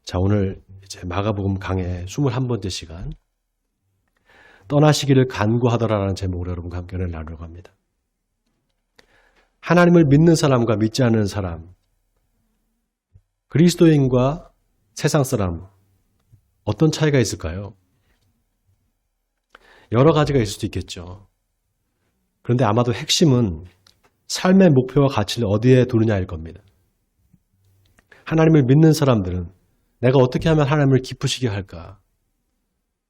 자, 오늘 이제 마가복음 강의 21번째 시간 떠나시기를 간구하더라라는 제목으로 여러분과 함께 은혜를 나누려고 합니다. 하나님을 믿는 사람과 믿지 않는 사람, 그리스도인과 세상 사람, 어떤 차이가 있을까요? 여러 가지가 있을 수도 있겠죠. 그런데 아마도 핵심은 삶의 목표와 가치를 어디에 두느냐일 겁니다. 하나님을 믿는 사람들은 내가 어떻게 하면 하나님을 기쁘시게 할까?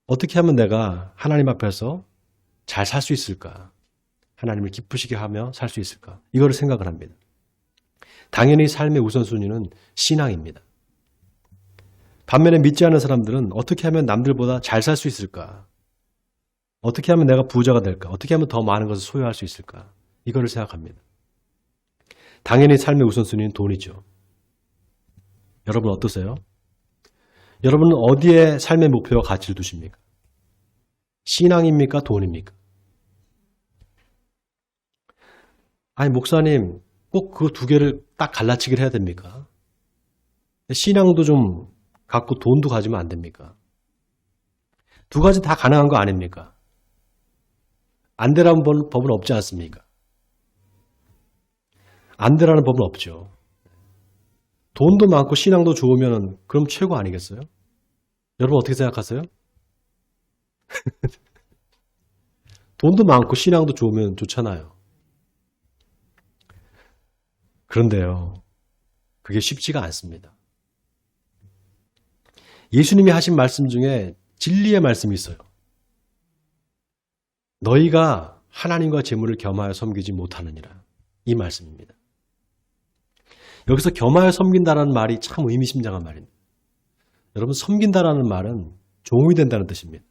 어떻게 하면 내가 하나님 앞에서 잘 살 수 있을까? 하나님을 기쁘시게 하며 살 수 있을까? 이거를 생각을 합니다. 당연히 삶의 우선순위는 신앙입니다. 반면에 믿지 않는 사람들은 어떻게 하면 남들보다 잘 살 수 있을까? 어떻게 하면 내가 부자가 될까? 어떻게 하면 더 많은 것을 소유할 수 있을까? 이거를 생각합니다. 당연히 삶의 우선순위는 돈이죠. 여러분 어떠세요? 여러분은 어디에 삶의 목표와 가치를 두십니까? 신앙입니까? 돈입니까? 아니, 목사님, 꼭 그 두 개를 딱 갈라치기를 해야 됩니까? 신앙도 좀 갖고 돈도 가지면 안 됩니까? 두 가지 다 가능한 거 아닙니까? 안 되라는 법은 없지 않습니까? 안 되라는 법은 없죠. 돈도 많고 신앙도 좋으면 그럼 최고 아니겠어요? 여러분 어떻게 생각하세요? 돈도 많고 신앙도 좋으면 좋잖아요. 그런데요, 그게 쉽지가 않습니다. 예수님이 하신 말씀 중에 진리의 말씀이 있어요. 너희가 하나님과 재물을 겸하여 섬기지 못하느니라. 이 말씀입니다. 여기서 겸하여 섬긴다는 말이 참 의미심장한 말입니다. 여러분, 섬긴다라는 말은 종이 된다는 뜻입니다.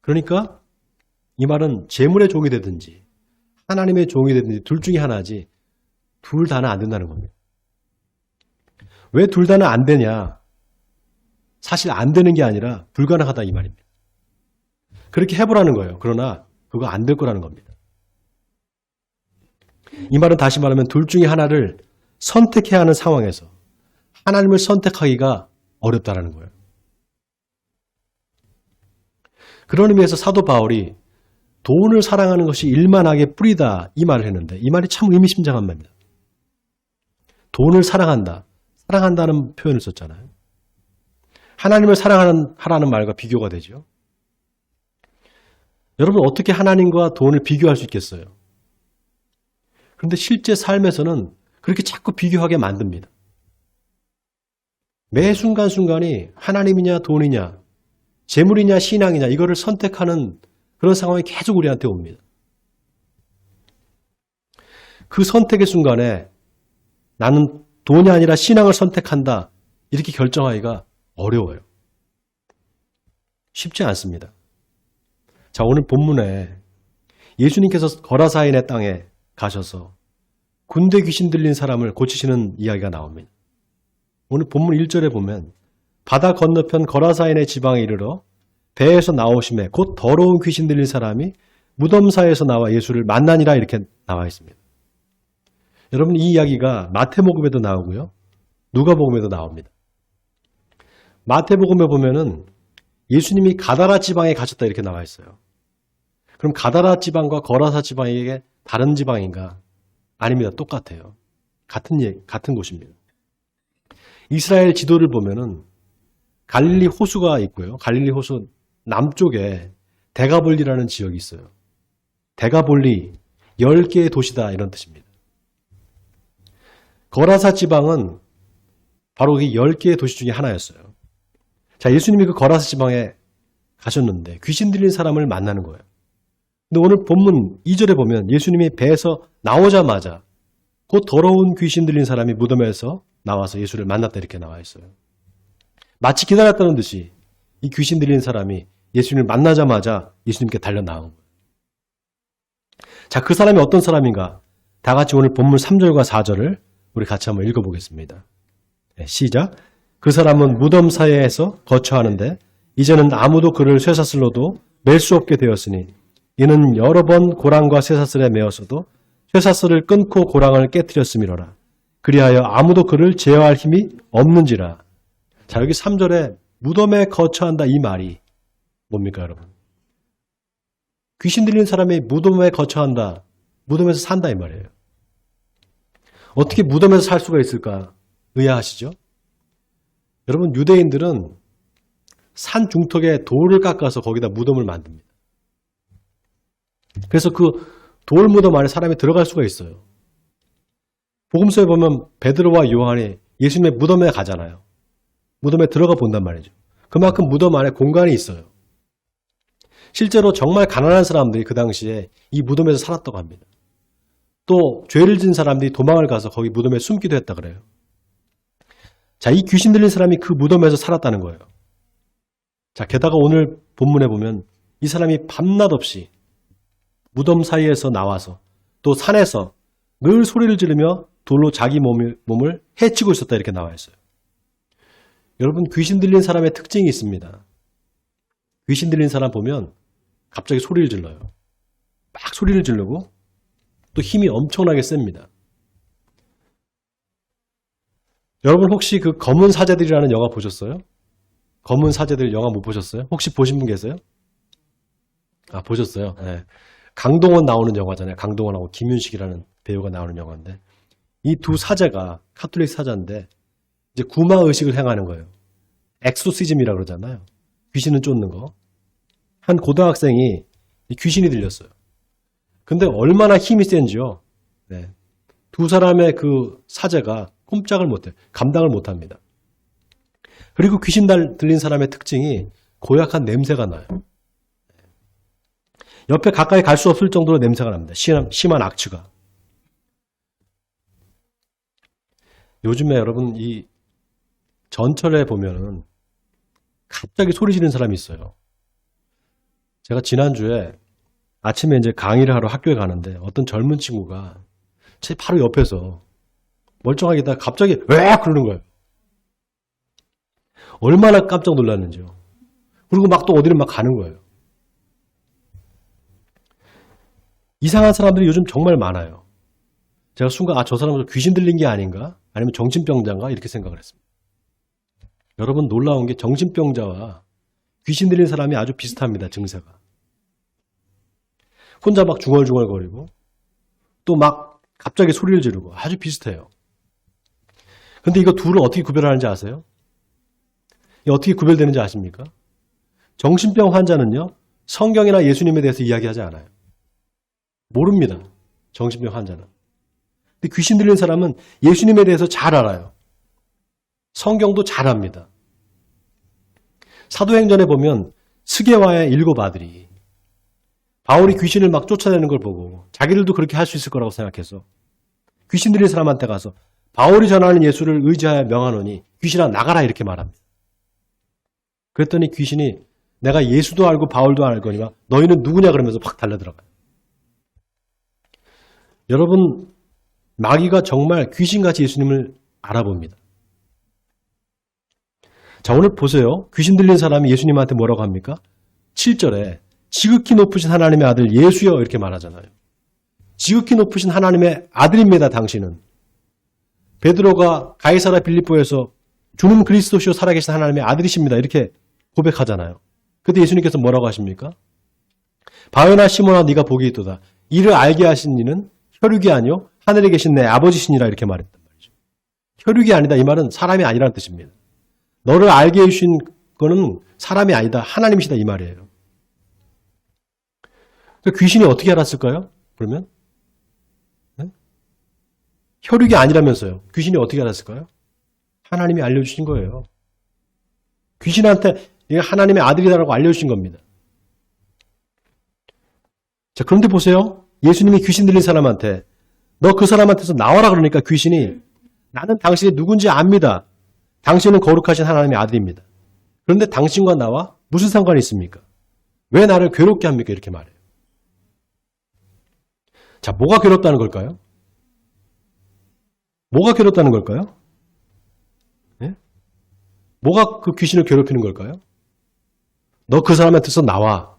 그러니까 이 말은 재물의 종이 되든지 하나님의 종이 되든지 둘 중에 하나지 둘 다는 안 된다는 겁니다. 왜 둘 다는 안 되냐? 사실 안 되는 게 아니라 불가능하다 이 말입니다. 그렇게 해보라는 거예요. 그러나 그거 안 될 거라는 겁니다. 이 말은 다시 말하면 둘 중에 하나를 선택해야 하는 상황에서 하나님을 선택하기가 어렵다라는 거예요. 그런 의미에서 사도 바울이 돈을 사랑하는 것이 일만하게 뿌리다 이 말을 했는데 이 말이 참 의미심장한 말입니다. 돈을 사랑한다. 사랑한다는 표현을 썼잖아요. 하나님을 사랑하라는 말과 비교가 되죠. 여러분 어떻게 하나님과 돈을 비교할 수 있겠어요? 그런데 실제 삶에서는 그렇게 자꾸 비교하게 만듭니다. 매 순간순간이 하나님이냐 돈이냐 재물이냐 신앙이냐 이거를 선택하는 그런 상황이 계속 우리한테 옵니다. 그 선택의 순간에 나는 돈이 아니라 신앙을 선택한다 이렇게 결정하기가 어려워요. 쉽지 않습니다. 자, 오늘 본문에 예수님께서 거라사인의 땅에 가셔서 군대 귀신 들린 사람을 고치시는 이야기가 나옵니다. 오늘 본문 1절에 보면 바다 건너편 거라사인의 지방에 이르러 배에서 나오심에 곧 더러운 귀신 들린 사람이 무덤 사이에서 나와 예수를 만나니라 이렇게 나와 있습니다. 여러분 이 이야기가 마태복음에도 나오고요. 누가복음에도 나옵니다. 마태복음에 보면은 예수님이 가다라 지방에 가셨다 이렇게 나와 있어요. 그럼 가다라 지방과 거라사 지방이 다른 지방인가? 아닙니다. 똑같아요. 같은 곳입니다. 이스라엘 지도를 보면은 갈릴리 호수가 있고요. 갈릴리 호수 남쪽에 데가볼리라는 지역이 있어요. 데가볼리 10개의 도시다 이런 뜻입니다. 거라사 지방은 바로 이 10개의 도시 중에 하나였어요. 자, 예수님이 그 거라사 지방에 가셨는데 귀신 들린 사람을 만나는 거예요. 근데 오늘 본문 2절에 보면 예수님이 배에서 나오자마자 곧 더러운 귀신 들린 사람이 무덤에서 나와서 예수를 만났다 이렇게 나와 있어요. 마치 기다렸다는 듯이 이 귀신 들린 사람이 예수님을 만나자마자 예수님께 달려 나온 거예요. 자, 그 사람이 어떤 사람인가? 다 같이 오늘 본문 3절과 4절을 우리 같이 한번 읽어보겠습니다. 네, 시작. 그 사람은 무덤 사이에서 거처하는데 이제는 아무도 그를 쇠사슬로도 맬 수 없게 되었으니 이는 여러 번 고랑과 쇠사슬에 매었어도 쇠사슬을 끊고 고랑을 깨뜨렸음이로라. 그리하여 아무도 그를 제어할 힘이 없는지라. 자, 여기 3절에 무덤에 거처한다 이 말이 뭡니까, 여러분? 귀신 들린 사람이 무덤에 거처한다, 무덤에서 산다 이 말이에요. 어떻게 무덤에서 살 수가 있을까 의아하시죠? 여러분, 유대인들은 산 중턱에 돌을 깎아서 거기다 무덤을 만듭니다. 그래서 그 돌 무덤 안에 사람이 들어갈 수가 있어요. 복음서에 보면 베드로와 요한이 예수님의 무덤에 가잖아요. 무덤에 들어가 본단 말이죠. 그만큼 무덤 안에 공간이 있어요. 실제로 정말 가난한 사람들이 그 당시에 이 무덤에서 살았다고 합니다. 또 죄를 지은 사람들이 도망을 가서 거기 무덤에 숨기도 했다 그래요. 자, 이 귀신 들린 사람이 그 무덤에서 살았다는 거예요. 자, 게다가 오늘 본문에 보면 이 사람이 밤낮 없이 무덤 사이에서 나와서 또 산에서 늘 소리를 지르며 돌로 자기 몸을 해치고 있었다 이렇게 나와 있어요. 여러분, 귀신 들린 사람의 특징이 있습니다. 귀신 들린 사람 보면 갑자기 소리를 질러요. 막 소리를 지르고 또 힘이 엄청나게 셉니다. 여러분, 혹시 그 검은 사제들이라는 영화 보셨어요? 검은 사제들 영화 못 보셨어요? 혹시 보신 분 계세요? 아, 보셨어요? 네. 강동원 나오는 영화잖아요. 강동원하고 김윤식이라는 배우가 나오는 영화인데 이 두 사제가 카톨릭 사자인데 이제 구마 의식을 행하는 거예요. 엑소시즘이라고 그러잖아요. 귀신은 쫓는 거. 한 고등학생이 귀신이 들렸어요. 근데 얼마나 힘이 센지요. 네. 두 사람의 그 사제가 꼼짝을 못해요. 감당을 못합니다. 그리고 귀신 들린 사람의 특징이 고약한 냄새가 나요. 옆에 가까이 갈 수 없을 정도로 냄새가 납니다. 심한 악취가. 요즘에 여러분 이 전철에 보면은 갑자기 소리 지르는 사람이 있어요. 제가 지난주에 아침에 이제 강의를 하러 학교에 가는데 어떤 젊은 친구가 제 바로 옆에서 멀쩡하게 있다가 갑자기 왜 그러는 거예요. 얼마나 깜짝 놀랐는지요. 그리고 막 또 어디를 막 가는 거예요. 이상한 사람들이 요즘 정말 많아요. 제가 순간 저 사람은 귀신 들린 게 아닌가? 아니면 정신병자인가? 이렇게 생각을 했습니다. 여러분, 놀라운 게 정신병자와 귀신 들린 사람이 아주 비슷합니다. 증세가. 혼자 막 중얼중얼거리고 또 막 갑자기 소리를 지르고 아주 비슷해요. 근데 이거 둘을 어떻게 구별하는지 아세요? 이게 어떻게 구별되는지 아십니까? 정신병 환자는요, 성경이나 예수님에 대해서 이야기하지 않아요. 모릅니다. 정신병 환자는. 근데 귀신 들린 사람은 예수님에 대해서 잘 알아요. 성경도 잘 압니다. 사도행전에 보면 스게와의 7 아들이 바울이 귀신을 막 쫓아내는 걸 보고 자기들도 그렇게 할 수 있을 거라고 생각해서 귀신 들린 사람한테 가서 바울이 전하는 예수를 의지하여 명하노니 귀신아 나가라 이렇게 말합니다. 그랬더니 귀신이 내가 예수도 알고 바울도 알거니와 너희는 누구냐 그러면서 확 달려들어가요. 여러분, 마귀가 정말 귀신같이 예수님을 알아봅니다. 자, 오늘 보세요. 귀신 들린 사람이 예수님한테 뭐라고 합니까? 7절에 지극히 높으신 하나님의 아들 예수여 이렇게 말하잖아요. 지극히 높으신 하나님의 아들입니다. 당신은. 베드로가 가이사라 빌립보에서 주는 그리스도시요 살아계신 하나님의 아들이십니다. 이렇게 고백하잖아요. 그때 예수님께서 뭐라고 하십니까? 바요나 시몬아 네가 복이 있도다. 이를 알게 하신 이는 혈육이 아니요 하늘에 계신 내 아버지시니라 이렇게 말했단 말이죠. 혈육이 아니다. 이 말은 사람이 아니라는 뜻입니다. 너를 알게 해주신 거는 사람이 아니다. 하나님이시다 이 말이에요. 귀신이 어떻게 알았을까요? 그러면? 네? 혈육이 아니라면서요. 귀신이 어떻게 알았을까요? 하나님이 알려주신 거예요. 귀신한테 이게 하나님의 아들이다라고 알려주신 겁니다. 자, 그런데 보세요. 예수님이 귀신 들린 사람한테 너 그 사람한테서 나와라 그러니까 귀신이 나는 당신이 누군지 압니다. 당신은 거룩하신 하나님의 아들입니다. 그런데 당신과 나와 무슨 상관이 있습니까? 왜 나를 괴롭게 합니까? 이렇게 말해요. 자, 뭐가 괴롭다는 걸까요? 뭐가 괴롭다는 걸까요? 네? 뭐가 그 귀신을 괴롭히는 걸까요? 너 그 사람한테서 나와.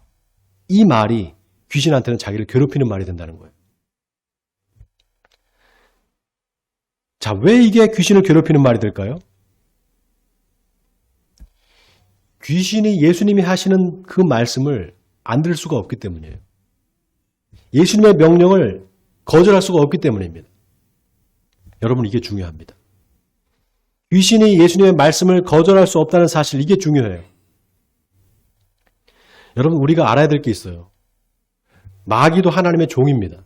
이 말이 귀신한테는 자기를 괴롭히는 말이 된다는 거예요. 자, 왜 이게 귀신을 괴롭히는 말이 될까요? 귀신이 예수님이 하시는 그 말씀을 안 들을 수가 없기 때문이에요. 예수님의 명령을 거절할 수가 없기 때문입니다. 여러분, 이게 중요합니다. 귀신이 예수님의 말씀을 거절할 수 없다는 사실, 이게 중요해요. 여러분, 우리가 알아야 될 게 있어요. 마귀도 하나님의 종입니다.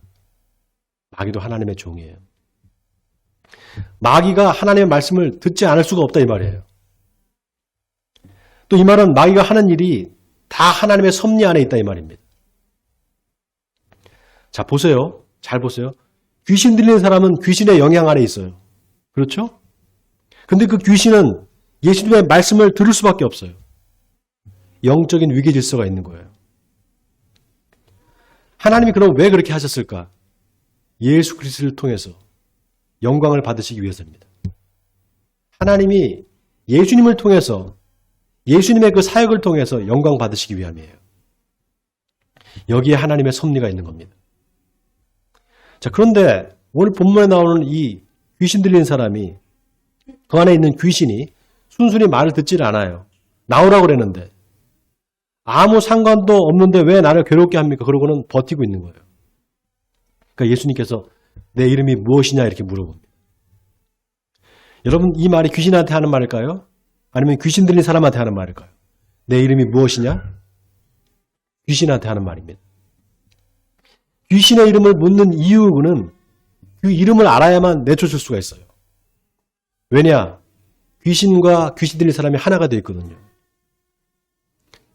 마귀도 하나님의 종이에요. 마귀가 하나님의 말씀을 듣지 않을 수가 없다, 이 말이에요. 또 이 말은 마귀가 하는 일이 다 하나님의 섭리 안에 있다, 이 말입니다. 자, 보세요. 잘 보세요. 귀신 들리는 사람은 귀신의 영향 아래 있어요. 그렇죠? 근데 그 귀신은 예수님의 말씀을 들을 수밖에 없어요. 영적인 위계 질서가 있는 거예요. 하나님이 그럼 왜 그렇게 하셨을까? 예수 그리스도를 통해서 영광을 받으시기 위해서입니다. 하나님이 예수님을 통해서, 예수님의 그 사역을 통해서 영광 받으시기 위함이에요. 여기에 하나님의 섭리가 있는 겁니다. 자, 그런데 오늘 본문에 나오는 이 귀신 들리는 사람이, 그 안에 있는 귀신이 순순히 말을 듣지를 않아요. 나오라고 그랬는데 아무 상관도 없는데 왜 나를 괴롭게 합니까? 그러고는 버티고 있는 거예요. 그러니까 예수님께서 내 이름이 무엇이냐 이렇게 물어봅니다. 여러분, 이 말이 귀신한테 하는 말일까요? 아니면 귀신 들린 사람한테 하는 말일까요? 내 이름이 무엇이냐? 귀신한테 하는 말입니다. 귀신의 이름을 묻는 이유는 그 이름을 알아야만 내쫓을 수가 있어요. 왜냐? 귀신과 귀신 들린 사람이 하나가 되어 있거든요.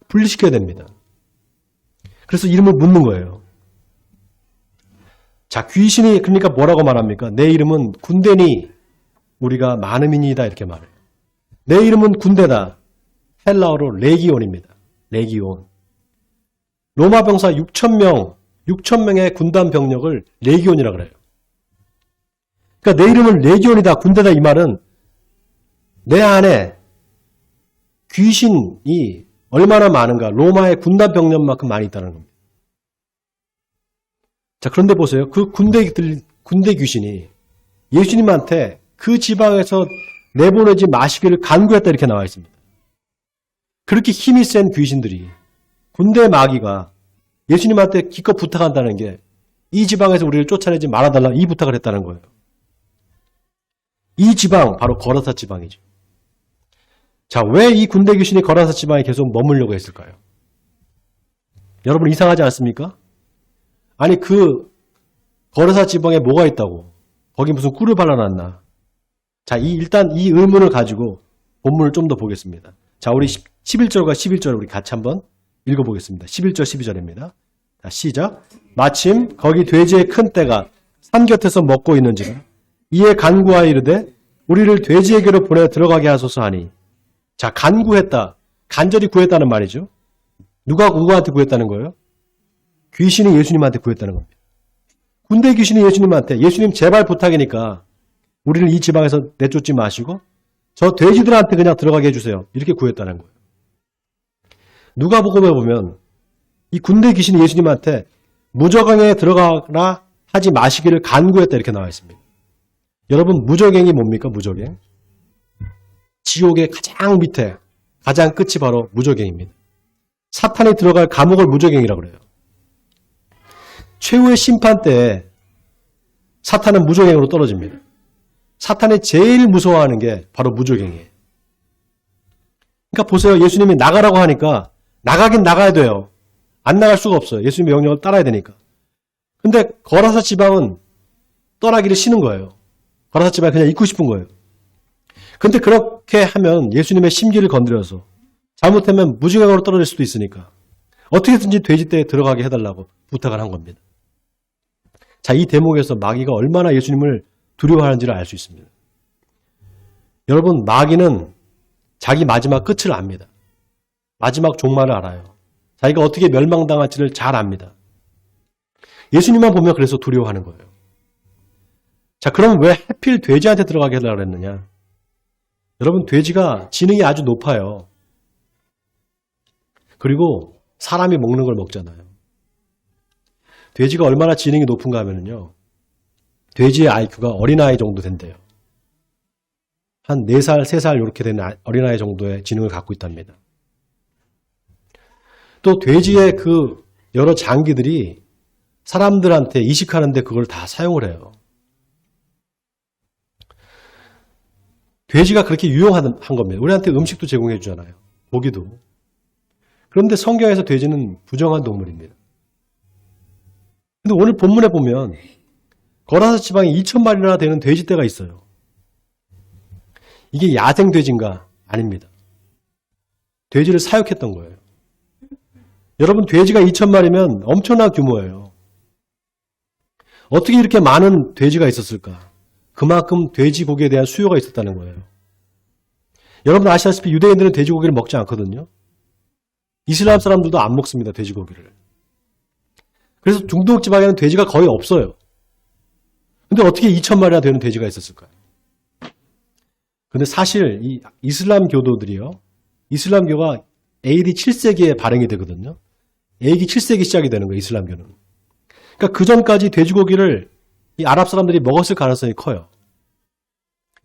분리시켜야 됩니다. 그래서 이름을 묻는 거예요. 자, 귀신이 그러니까 뭐라고 말합니까? 내 이름은 군대니 우리가 많음이니이다 이렇게 말해요. 내 이름은 군대다. 헬라어로 레기온입니다. 레기온. 로마 병사 6,000명의 군단 병력을 레기온이라고 그래요. 그러니까 내 이름은 레기온이다, 군대다 이 말은 내 안에 귀신이 얼마나 많은가, 로마의 군단 병력만큼 많이 있다는 겁니다. 자, 그런데 보세요. 그 군대 귀신이 예수님한테 그 지방에서 내보내지 마시기를 간구했다 이렇게 나와 있습니다. 그렇게 힘이 센 귀신들이, 군대 마귀가 예수님한테 기껏 부탁한다는 게 이 지방에서 우리를 쫓아내지 말아달라 이 부탁을 했다는 거예요. 이 지방, 바로 거라사 지방이죠. 자, 왜 이 군대 귀신이 거라사 지방에 계속 머물려고 했을까요? 여러분, 이상하지 않습니까? 아니, 그 거라사 지방에 뭐가 있다고? 거기 무슨 꿀을 발라놨나? 자, 일단 이 의문을 가지고 본문을 좀 더 보겠습니다. 자, 우리 11절과 11절 우리 같이 한번 읽어보겠습니다. 11절, 12절입니다. 자, 시작. 마침 거기 돼지의 큰 떼가 산 곁에서 먹고 있는지라 이에 간구하여 이르되 우리를 돼지에게로 보내 들어가게 하소서 하니. 자, 간구했다. 간절히 구했다는 말이죠. 누가 누구한테 구했다는 거예요? 귀신이 예수님한테 구했다는 겁니다. 군대 귀신이 예수님한테, 예수님 제발 부탁이니까 우리를 이 지방에서 내쫓지 마시고 저 돼지들한테 그냥 들어가게 해주세요. 이렇게 구했다는 거예요. 누가복음에 보면 이 군대 귀신이 예수님한테 무저갱에 들어가라 하지 마시기를 간구했다 이렇게 나와 있습니다. 여러분, 무저갱이 뭡니까? 무저갱. 지옥의 가장 밑에, 가장 끝이 바로 무저갱입니다. 사탄이 들어갈 감옥을 무저갱이라고 그래요. 최후의 심판 때에 사탄은 무저갱으로 떨어집니다. 사탄이 제일 무서워하는 게 바로 무저갱이에요. 그러니까 보세요. 예수님이 나가라고 하니까 나가긴 나가야 돼요. 안 나갈 수가 없어요. 예수님의 명령을 따라야 되니까. 근데 거라사 지방은 떠나기를 싫은 거예요. 거라사 지방에 그냥 있고 싶은 거예요. 근데 그렇게 하면 예수님의 심기를 건드려서 잘못하면 무지강으로 떨어질 수도 있으니까 어떻게든지 돼지떼에 들어가게 해달라고 부탁을 한 겁니다. 자, 이 대목에서 마귀가 얼마나 예수님을 두려워하는지를 알 수 있습니다. 여러분, 마귀는 자기 마지막 끝을 압니다. 마지막 종말을 알아요. 자기가 어떻게 멸망당할지를 잘 압니다. 예수님만 보면 그래서 두려워하는 거예요. 자, 그럼 왜 하필 돼지한테 들어가게 하려고 그랬느냐? 여러분, 돼지가 지능이 아주 높아요. 그리고 사람이 먹는 걸 먹잖아요. 돼지가 얼마나 지능이 높은가 하면요. 돼지의 IQ가 어린아이 정도 된대요. 한 4살, 3살 이렇게 되는 어린아이 정도의 지능을 갖고 있답니다. 또 돼지의 그 여러 장기들이 사람들한테 이식하는데 그걸 다 사용을 해요. 돼지가 그렇게 유용한 겁니다. 우리한테 음식도 제공해 주잖아요. 고기도. 그런데 성경에서 돼지는 부정한 동물입니다. 근데 오늘 본문에 보면 거라사 지방에 2,000마리나 되는 돼지떼가 있어요. 이게 야생 돼지인가? 아닙니다. 돼지를 사육했던 거예요. 여러분, 돼지가 2,000마리면 엄청난 규모예요. 어떻게 이렇게 많은 돼지가 있었을까? 그만큼 돼지고기에 대한 수요가 있었다는 거예요. 여러분 아시다시피 유대인들은 돼지고기를 먹지 않거든요. 이슬람 사람들도 안 먹습니다. 돼지고기를. 그래서 중동 지방에는 돼지가 거의 없어요. 근데 어떻게 2,000마리나 되는 돼지가 있었을까요? 근데 사실 이 이슬람 교도들이요. 이슬람교가 AD 7세기에 발행이 되거든요. AD 7세기 시작이 되는 거예요. 이슬람교는. 그러니까 그 전까지 돼지고기를 이 아랍 사람들이 먹었을 가능성이 커요.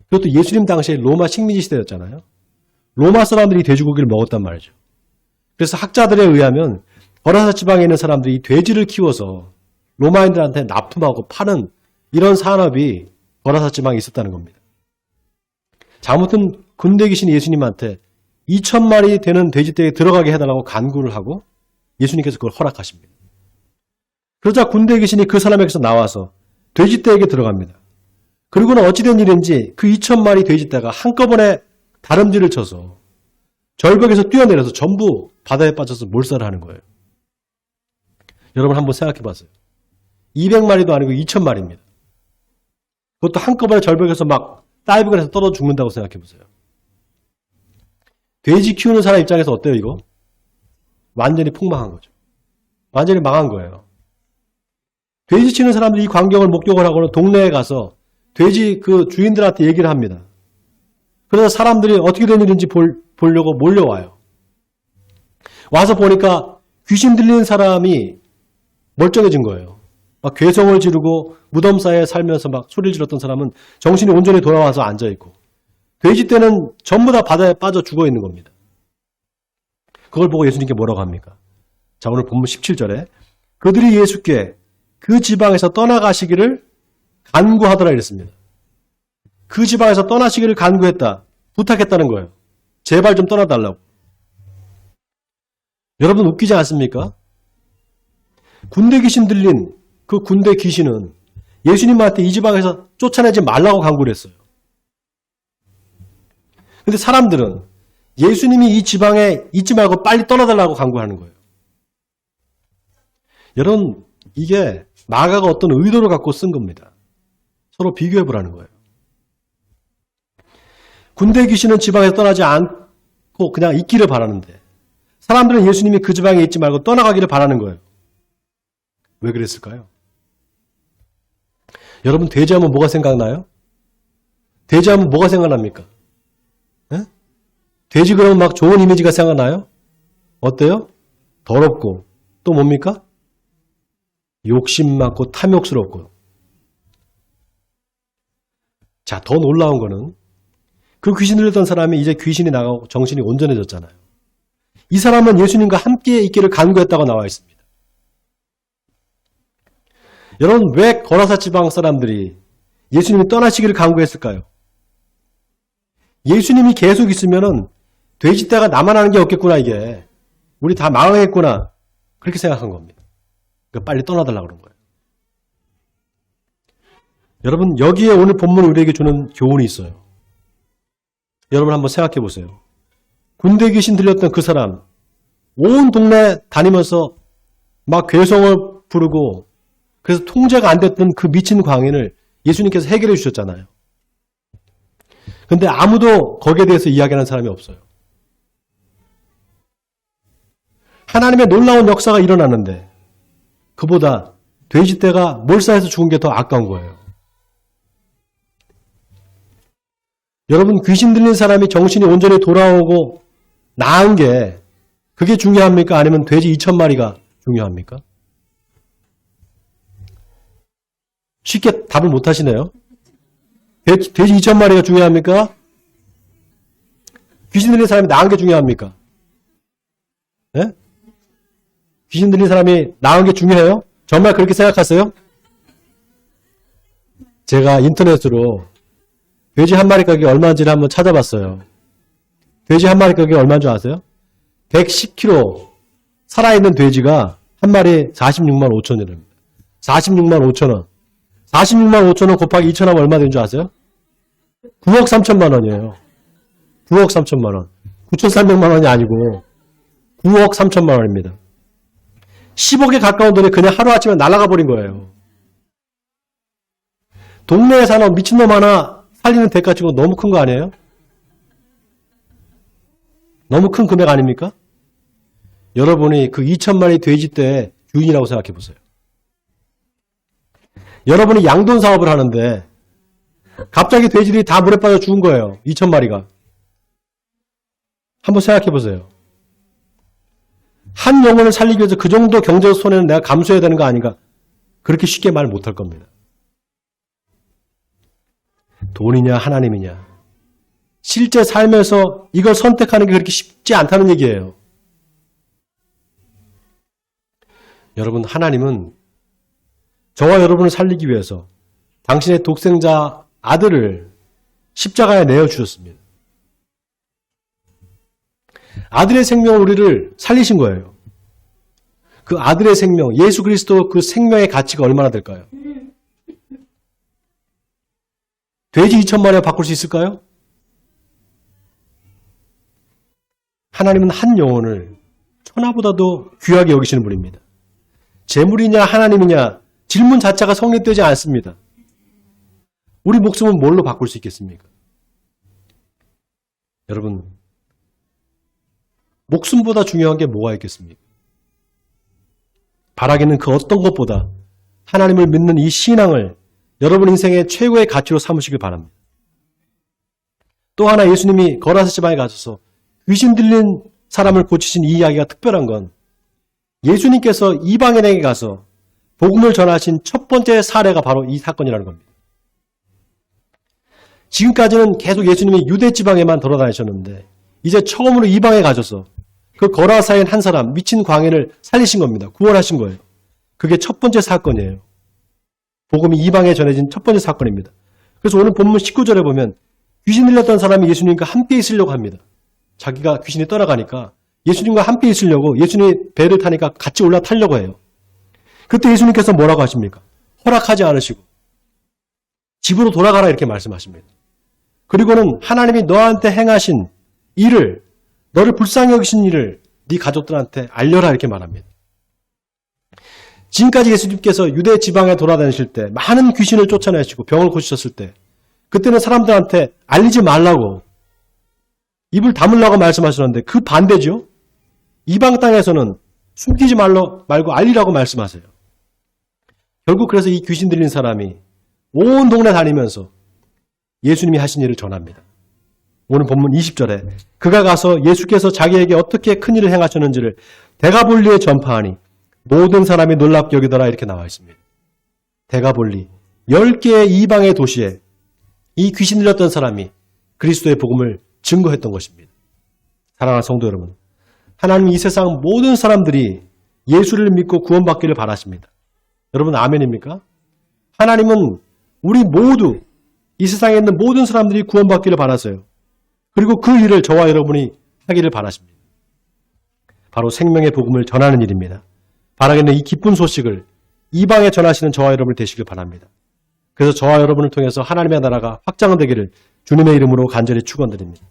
그것도 예수님 당시에 로마 식민지 시대였잖아요. 로마 사람들이 돼지고기를 먹었단 말이죠. 그래서 학자들에 의하면 거라사 지방에 있는 사람들이 돼지를 키워서 로마인들한테 납품하고 파는 이런 산업이 거라사 지방에 있었다는 겁니다. 자, 아무튼 군대 귀신이 예수님한테 2,000마리 되는 돼지떼에 들어가게 해달라고 간구를 하고 예수님께서 그걸 허락하십니다. 그러자 군대 귀신이 그 사람에게서 나와서 돼지떼에게 들어갑니다. 그리고는 어찌된 일인지 그 2,000마리 돼지떼가 한꺼번에 다름질을 쳐서 절벽에서 뛰어내려서 전부 바다에 빠져서 몰살을 하는 거예요. 여러분 한번 생각해 봤어요. 200마리도 아니고 2,000마리입니다. 그것도 한꺼번에 절벽에서 막 다이빙을 해서 떨어져 죽는다고 생각해 보세요. 돼지 키우는 사람 입장에서 어때요, 이거? 완전히 폭망한 거죠. 완전히 망한 거예요. 돼지 치는 사람들이 이 광경을 목격을 하고는 동네에 가서 돼지 그 주인들한테 얘기를 합니다. 그래서 사람들이 어떻게 된 일인지 보려고 몰려와요. 와서 보니까 귀신 들리는 사람이 멀쩡해진 거예요. 막 괴성을 지르고 무덤 사이에 살면서 막 소리를 질렀던 사람은 정신이 온전히 돌아와서 앉아있고, 돼지떼는 전부 다 바다에 빠져 죽어 있는 겁니다. 그걸 보고 예수님께 뭐라고 합니까? 자, 오늘 본문 17절에 그들이 예수께 그 지방에서 떠나가시기를 간구하더라 이랬습니다. 그 지방에서 떠나시기를 간구했다. 부탁했다는 거예요. 제발 좀 떠나달라고. 여러분 웃기지 않습니까? 군대 귀신 들린 그 군대 귀신은 예수님한테 이 지방에서 쫓아내지 말라고 간구를 했어요. 근데 사람들은 예수님이 이 지방에 있지 말고 빨리 떠나달라고 간구하는 거예요. 여러분 이게 마가가 어떤 의도를 갖고 쓴 겁니다. 서로 비교해보라는 거예요. 군대 귀신은 지방에서 떠나지 않고 그냥 있기를 바라는데 사람들은 예수님이 그 지방에 있지 말고 떠나가기를 바라는 거예요. 왜 그랬을까요? 여러분 돼지하면 뭐가 생각나요? 돼지하면 뭐가 생각납니까? 에? 돼지 그러면 막 좋은 이미지가 생각나요? 어때요? 더럽고 또 뭡니까? 욕심 많고 탐욕스럽고. 자, 더 놀라운 거는 그 귀신 들렸던 사람이 이제 귀신이 나가고 정신이 온전해졌잖아요. 이 사람은 예수님과 함께 있기를 간구했다고 나와 있습니다. 여러분 왜 거라사 지방 사람들이 예수님이 떠나시기를 간구했을까요? 예수님이 계속 있으면은 돼지떼가 나만 하는 게 없겠구나 이게. 우리 다 망하겠구나. 그렇게 생각한 겁니다. 그러니까 빨리 떠나달라고 그런 거예요. 여러분 여기에 오늘 본문 우리에게 주는 교훈이 있어요. 여러분 한번 생각해 보세요. 군대 귀신 들렸던 그 사람 온 동네 다니면서 막 괴성을 부르고 그래서 통제가 안 됐던 그 미친 광인을 예수님께서 해결해 주셨잖아요. 근데 아무도 거기에 대해서 이야기하는 사람이 없어요. 하나님의 놀라운 역사가 일어났는데 그보다 돼지떼가 몰살해서 죽은 게 더 아까운 거예요. 여러분 귀신 들린 사람이 정신이 온전히 돌아오고 나은 게 그게 중요합니까? 아니면 돼지 2,000마리가 중요합니까? 쉽게 답을 못 하시네요. 돼지 2,000마리가 중요합니까? 귀신 들린 사람이 나은 게 중요합니까? 네? 귀신 들린 사람이 나은 게 중요해요? 정말 그렇게 생각하세요? 제가 인터넷으로 돼지 한 마리 가격이 얼마인지를 한번 찾아봤어요. 돼지 한 마리 가격이 얼마인 줄 아세요? 110kg 살아있는 돼지가 한 마리에 46만 5천 원입니다. 46만 5천 원. 46만 5천 원 곱하기 2천 하면 얼마 되는 줄 아세요? 9억 3천만 원이에요. 9억 3천만 원. 9,300만 원이 아니고 9억 3천만 원입니다. 10억에 가까운 돈이 그냥 하루아침에 날아가 버린 거예요. 동네에 사는 미친놈 하나 살리는 대가 치고 너무 큰 거 아니에요? 너무 큰 금액 아닙니까? 여러분이 그 2천마리 돼지 떼의 주인이라고 생각해 보세요. 여러분이 양돈 사업을 하는데 갑자기 돼지들이 다 물에 빠져 죽은 거예요. 2천마리가. 한번 생각해 보세요. 한 영혼을 살리기 위해서 그 정도 경제적 손해는 내가 감수해야 되는 거 아닌가? 그렇게 쉽게 말 못할 겁니다. 돈이냐 하나님이냐. 실제 삶에서 이걸 선택하는 게 그렇게 쉽지 않다는 얘기예요. 여러분, 하나님은 저와 여러분을 살리기 위해서 당신의 독생자 아들을 십자가에 내어주셨습니다. 아들의 생명을 우리를 살리신 거예요. 그 아들의 생명, 예수 그리스도 그 생명의 가치가 얼마나 될까요? 돼지 2천마리와 바꿀 수 있을까요? 하나님은 한 영혼을 천하보다도 귀하게 여기시는 분입니다. 재물이냐 하나님이냐 질문 자체가 성립되지 않습니다. 우리 목숨은 뭘로 바꿀 수 있겠습니까? 여러분, 목숨보다 중요한 게 뭐가 있겠습니까? 바라기는 그 어떤 것보다 하나님을 믿는 이 신앙을 여러분 인생의 최고의 가치로 삼으시길 바랍니다. 또 하나 예수님이 거라사 지방에 가셔서 귀신 들린 사람을 고치신 이 이야기가 특별한 건 예수님께서 이방인에게 가서 복음을 전하신 첫 번째 사례가 바로 이 사건이라는 겁니다. 지금까지는 계속 예수님이 유대 지방에만 돌아다니셨는데 이제 처음으로 이방에 가셔서 그 거라사인 한 사람, 미친 광인을 살리신 겁니다. 구원하신 거예요. 그게 첫 번째 사건이에요. 복음이 이방에 전해진 첫 번째 사건입니다. 그래서 오늘 본문 19절에 보면 귀신 들렸던 사람이 예수님과 함께 있으려고 합니다. 자기가 귀신이 떠나가니까 예수님과 함께 있으려고 예수님이 배를 타니까 같이 올라타려고 해요. 그때 예수님께서 뭐라고 하십니까? 허락하지 않으시고 집으로 돌아가라 이렇게 말씀하십니다. 그리고는 하나님이 너한테 행하신 일을, 너를 불쌍히 여기신 일을 네 가족들한테 알려라 이렇게 말합니다. 지금까지 예수님께서 유대 지방에 돌아다니실 때 많은 귀신을 쫓아내시고 병을 고치셨을 때 그때는 사람들한테 알리지 말라고 입을 다물라고 말씀하셨는데 그 반대죠. 이방 땅에서는 숨기지 말고 알리라고 말씀하세요. 결국 그래서 이 귀신 들린 사람이 온 동네 다니면서 예수님이 하신 일을 전합니다. 오늘 본문 20절에 그가 가서 예수께서 자기에게 어떻게 큰 일을 행하셨는지를 데가볼리에 전파하니 모든 사람이 놀랍게 여기더라 이렇게 나와 있습니다. 데가볼리 10개의 이방의 도시에 이 귀신 들렸던 사람이 그리스도의 복음을 증거했던 것입니다. 사랑하는 성도 여러분, 하나님이 이 세상 모든 사람들이 예수를 믿고 구원받기를 바라십니다. 여러분 아멘입니까? 하나님은 우리 모두 이 세상에 있는 모든 사람들이 구원받기를 바라세요. 그리고 그 일을 저와 여러분이 하기를 바라십니다. 바로 생명의 복음을 전하는 일입니다. 바라겠는 이 기쁜 소식을 이방에 전하시는 저와 여러분이 되시길 바랍니다. 그래서 저와 여러분을 통해서 하나님의 나라가 확장되기를 주님의 이름으로 간절히 축원드립니다.